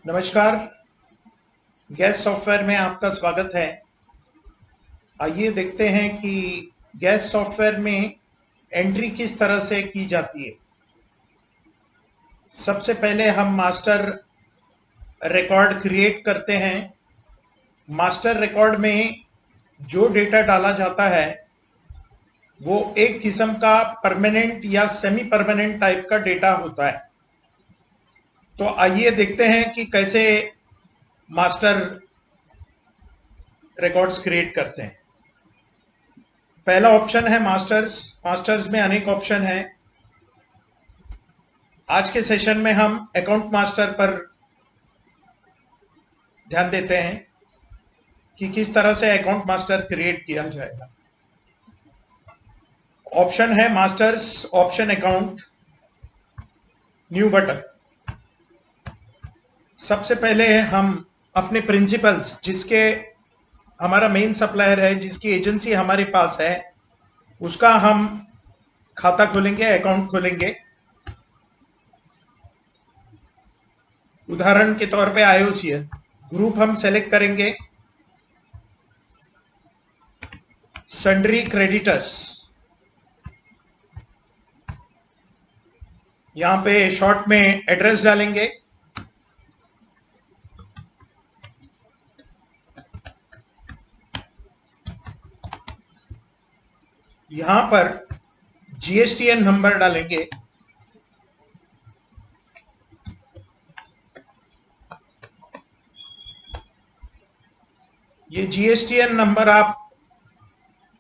नमस्कार। Gas software में आपका स्वागत है। आइए देखते हैं कि गैस सॉफ्टवेयर में एंट्री किस तरह से की जाती है। सबसे पहले हम मास्टर रिकॉर्ड क्रिएट करते हैं। मास्टर रिकॉर्ड में जो डेटा डाला जाता है वो एक किस्म का परमानेंट या सेमी परमानेंट टाइप का डेटा होता है। तो आइए देखते हैं कि कैसे मास्टर रिकॉर्ड्स क्रिएट करते हैं। पहला ऑप्शन है मास्टर्स। मास्टर्स में अनेक ऑप्शन है। आज के सेशन में हम अकाउंट मास्टर पर ध्यान देते हैं कि किस तरह से अकाउंट मास्टर क्रिएट किया जाएगा। ऑप्शन है masters, option account, new button. सबसे पहले हम अपने प्रिंसिपल्स, जिसके हमारा मेन सप्लायर है, जिसकी एजेंसी हमारे पास है, उसका हम खाता खोलेंगे, अकाउंट खोलेंगे। उदाहरण के तौर पे आईओसीएल ग्रुप हम सेलेक्ट करेंगे। सन्ड्री क्रेडिटर्स, यहां पे शॉर्ट में एड्रेस डालेंगे। यहां पर जीएसटीएन नंबर डालेंगे। ये जीएसटीएन नंबर आप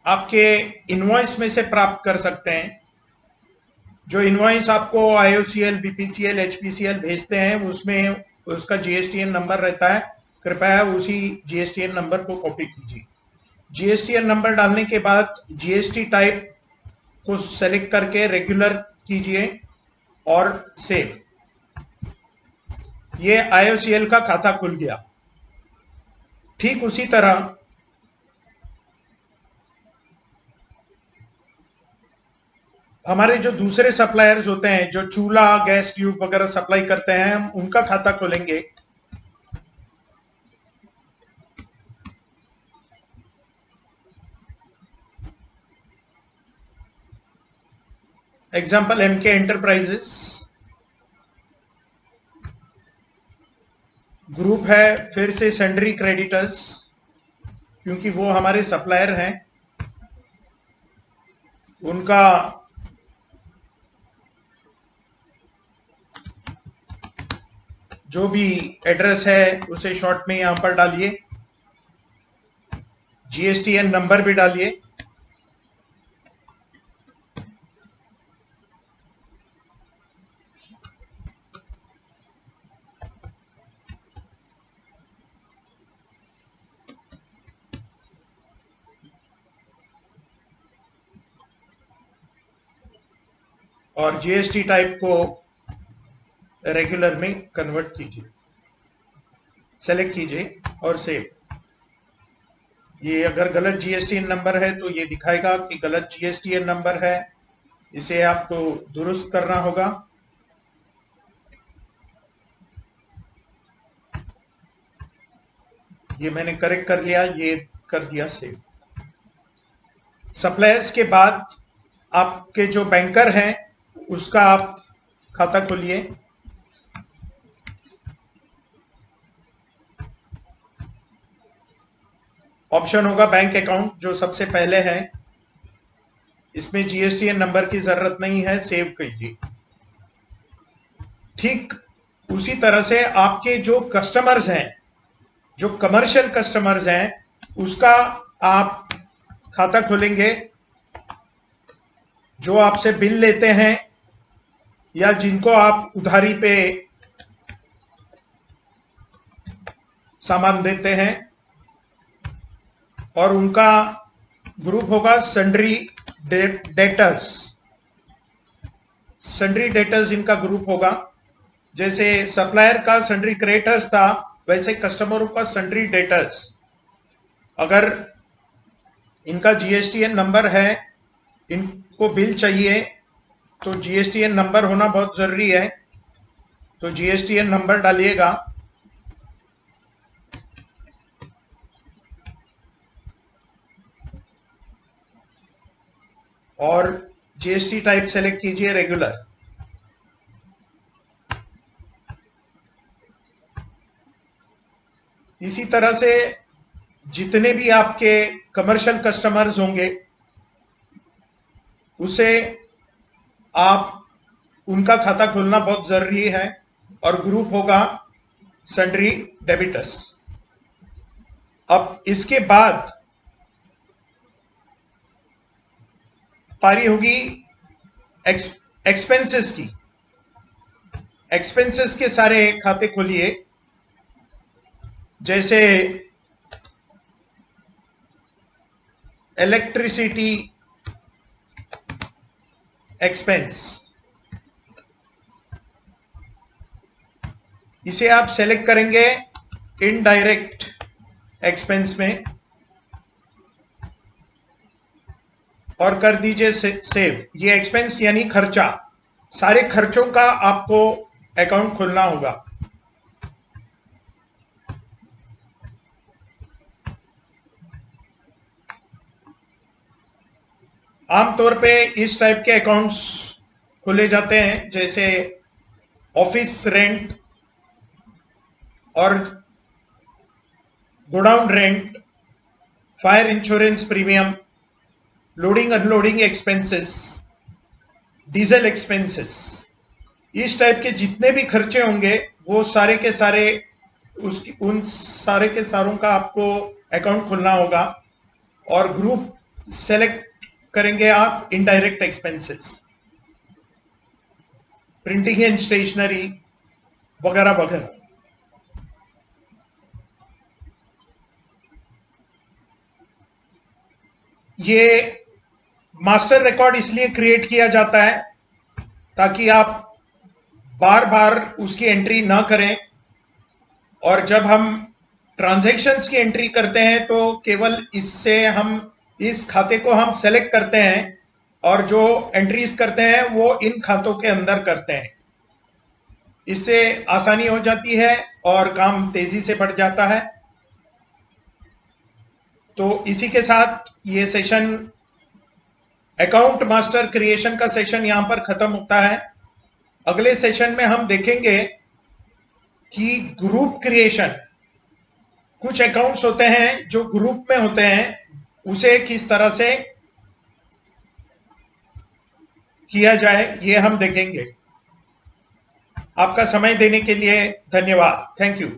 आपके इनवॉइस में से प्राप्त कर सकते हैं। जो इनवॉइस आपको आईओसीएल, बीपीसीएल, एचपीसीएल भेजते हैं उसमें उसका जीएसटीएन नंबर रहता है। कृपया उसी जीएसटीएन नंबर को कॉपी कीजिए। जीएसटीएन नंबर डालने के बाद जीएसटी टाइप को सेलेक्ट करके रेगुलर कीजिए और सेव। ये आईओसीएल का खाता खुल गया। ठीक उसी तरह हमारे जो दूसरे सप्लायर्स होते हैं, जो चूल्हा, गैस ट्यूब वगैरह सप्लाई करते हैं, हम उनका खाता खोलेंगे। Example MK enterprises. ग्रुप है फिर से सन्ड्री क्रेडिटर्स, क्योंकि वो हमारे सप्लायर हैं। उनका जो भी एड्रेस है उसे शॉर्ट में यहां पर डालिए। जीएसटीएन नंबर भी डालिए। और जीएसटी टाइप को रेगुलर में कन्वर्ट कीजिए, सेलेक्ट कीजिए और सेव। ये अगर गलत जीएसटीएन नंबर है तो ये दिखाएगा कि गलत जीएसटीएन नंबर है, इसे आपको दुरुस्त करना होगा। ये मैंने करेक्ट कर लिया, ये कर दिया सेव। सप्लायर्स के बाद आपके जो बैंकर हैं उसका आप खाता खोलिए। ऑप्शन होगा बैंक अकाउंट, जो सबसे पहले है। इसमें जीएसटीएन नंबर की जरूरत नहीं है, सेव कीजिए। ठीक उसी तरह से आपके जो कस्टमर्स हैं, जो कमर्शियल कस्टमर्स हैं, उसका आप खाता खोलेंगे। जो आपसे बिल लेते हैं या जिनको आप उधारी पे सामान देते हैं, और उनका ग्रुप होगा सन्ड्री डेटर्स। सन्ड्री डेटर्स इनका ग्रुप होगा। जैसे सप्लायर का सन्ड्री क्रेडिटर्स था, वैसे कस्टमरों का सन्ड्री डेटर्स। अगर इनका जीएसटीएन नंबर है, इनको बिल चाहिए, तो जीएसटीएन नंबर होना बहुत जरूरी है। तो जीएसटीएन नंबर डालिएगा। और जीएसटी टाइप सेलेक्ट कीजिए रेगुलर। इसी तरह से जितने भी आपके कमर्शियल कस्टमर्स होंगे उसे आप उनका खाता खोलना बहुत जरूरी है, और ग्रुप होगा सन्ड्री डेबिटर्स। अब इसके बाद पारी होगी एक्सपेंसेस की। एक्सपेंसेस के सारे खाते खोलिए, जैसे इलेक्ट्रिसिटी एक्सपेंस, इसे आप सेलेक्ट करेंगे इनडायरेक्ट एक्सपेंस में और कर दीजिए सेव। ये एक्सपेंस यानी खर्चा, सारे खर्चों का आपको अकाउंट खोलना होगा। आमतौर पे इस टाइप के अकाउंट्स खोले जाते हैं, जैसे ऑफिस रेंट और godown rent, fire insurance premium, loading unloading expenses, diesel expenses. इस टाइप के जितने भी खर्चे होंगे वो सारे के सारे उन सारे के सारों का आपको अकाउंट खोलना होगा, और ग्रुप सेलेक्ट करेंगे आप indirect expenses, printing and stationery वगैरह वगैरह। ये मास्टर रिकॉर्ड इसलिए क्रिएट किया जाता है ताकि आप बार बार उसकी एंट्री ना करें, और जब हम ट्रांजैक्शंस की एंट्री करते हैं तो केवल इससे हम इस खाते को हम सेलेक्ट करते हैं, और जो एंट्रीज करते हैं वो इन खातों के अंदर करते हैं। इससे आसानी हो जाती है और काम तेजी से बढ़ जाता है। तो इसी के साथ ये सेशन, अकाउंट मास्टर क्रिएशन का सेशन यहां पर खत्म होता है। अगले सेशन में हम देखेंगे कि ग्रुप क्रिएशन, कुछ अकाउंट्स होते हैं जो ग्रुप में होते हैं, उसे किस तरह से किया जाए ये हम देखेंगे। आपका समय देने के लिए धन्यवाद। Thank you.